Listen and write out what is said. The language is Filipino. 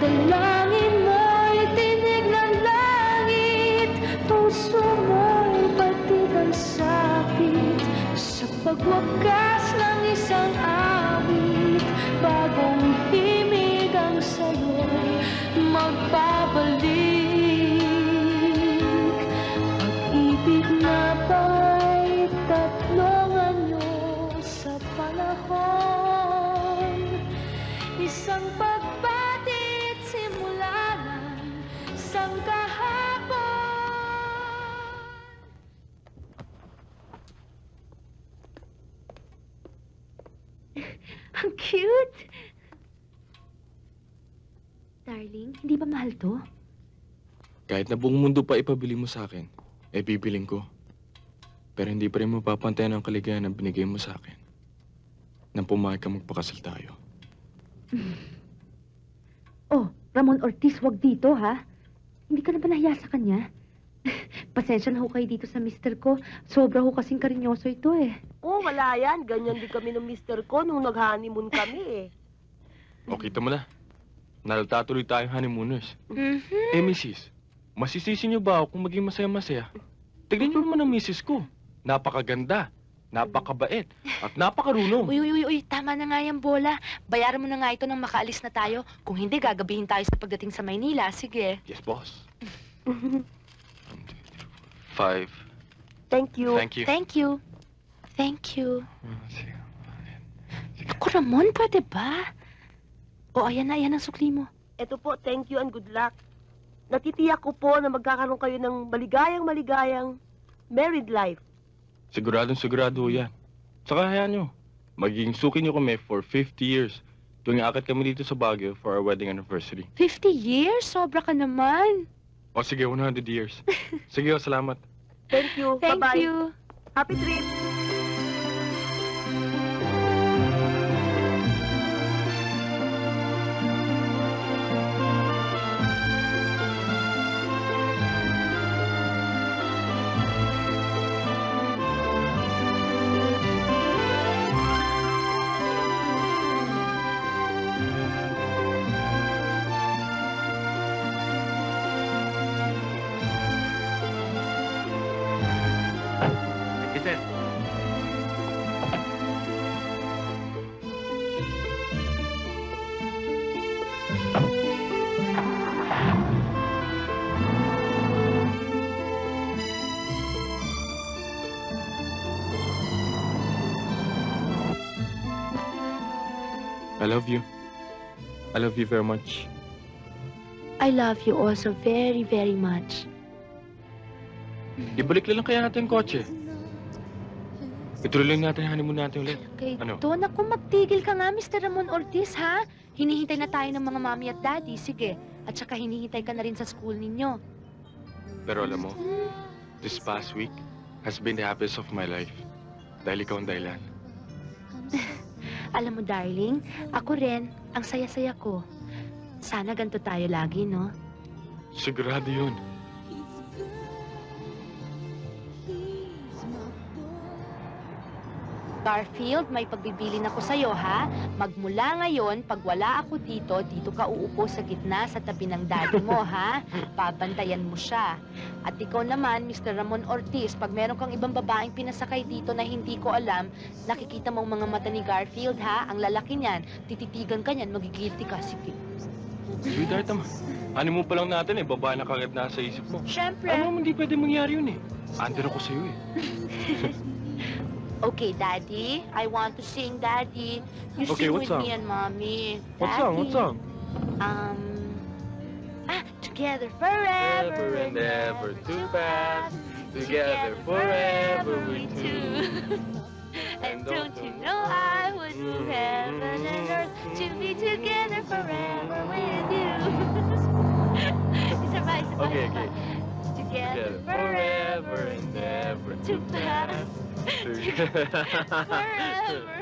dalangin mo'y tinig ng langit, puso mo'y batid ang sapit sa pagwakas ng isang awit. Bagong himig ang sayo'y magpabalik. Pag-ibig na ba'y tatlong anyo sa panahon? Isang pagbatid simula ng isang kahapon. Ang cute! Darling, hindi ba mahal to? Kahit na buong mundo pa ipabili mo sa akin, bibiling ko. Pero hindi pa rin mapapantayan ang kaligayahan na binigay mo sa akin nang pumayag ka magpakasal tayo. Oh, Ramon Ortiz, wag dito, ha? Hindi ka na ba nahiya sa kanya? Pasensya na ho kayo dito sa mister ko. Sobra ho kasing karinyoso ito, eh. Oh, wala yan. Ganyan din kami ng mister ko nung nag-honeymoon kami, O, kita mo na. Nalata tuloy tayong honeymooners. Mrs., masisisi niyo ba ako kung maging masaya-masaya? Tignan niyo naman ang misis ko. Napakaganda, napakabait, at napakarunong. Uy, tama na nga yung bola. Bayaran mo na nga ito nang makaalis na tayo. Kung hindi, gagabihin tayo sa pagdating sa Maynila. Sige. Yes, boss. 5. Thank you. Thank you. Thank you. Thank you. Ako, Ramon, pwede ba? O, ayan ang sukli mo. Ito po, thank you and good luck. Natitiyak ko po na magkakaroon kayo ng maligayang married life. Siguradong-sigurado yan. Saka hayaan nyo, magiging suki nyo kami for 50 years tuwing akit kami dito sa Baguio for our wedding anniversary. 50 years? Sobra ka naman. O sige, 100 years. Sige, salamat. Thank you. Thank Bye-bye. you. Happy trip. I love you. I love you very much. I love you also very, very much. Ibalik lang kaya natin yung kotse. Ituloy lang natin yung honeymoon natin ulit. Okay, Ano? naku, magtigil ka nga, Mr. Ramon Ortiz, ha? Hinihintay na tayo ng mga mami at daddy, sige. At saka hinihintay ka na rin sa school ninyo. Pero alam mo, this past week has been the happiest of my life. Dahil ikaw ang dahilan. Alam mo, darling, ako rin, ang saya-saya ko. Sana ganito tayo lagi, no? Sigurado yun. Garfield, may pagbibilin ako sa'yo, ha? Magmula ngayon, pag wala ako dito, dito ka uupo sa gitna sa tabi ng daddy mo, ha? Babantayan mo siya. At ikaw naman, Mr. Ramon Ortiz, pag meron kang ibang babaeng pinasakay dito na hindi ko alam, nakikita mo ang mga mata ni Garfield, ha? Ang lalaki niyan, tititigan ka niyan, magigilty ka. Sige. Sweetheart naman. Honeymoon pa lang natin babae na kagad nasa isip mo. Siyempre. Ano naman, hindi pwede mangyari yun Under ako sa'yo Okay, Daddy. I want to sing, Daddy. You Okay, sing what with song? me and Mommy. What song? What song? Together forever Ever and ever to pass. Together forever we two. And don't you know I would move heaven and earth to be together forever with you. Isa pa. Okay. Together forever and ever to pass. Together Forever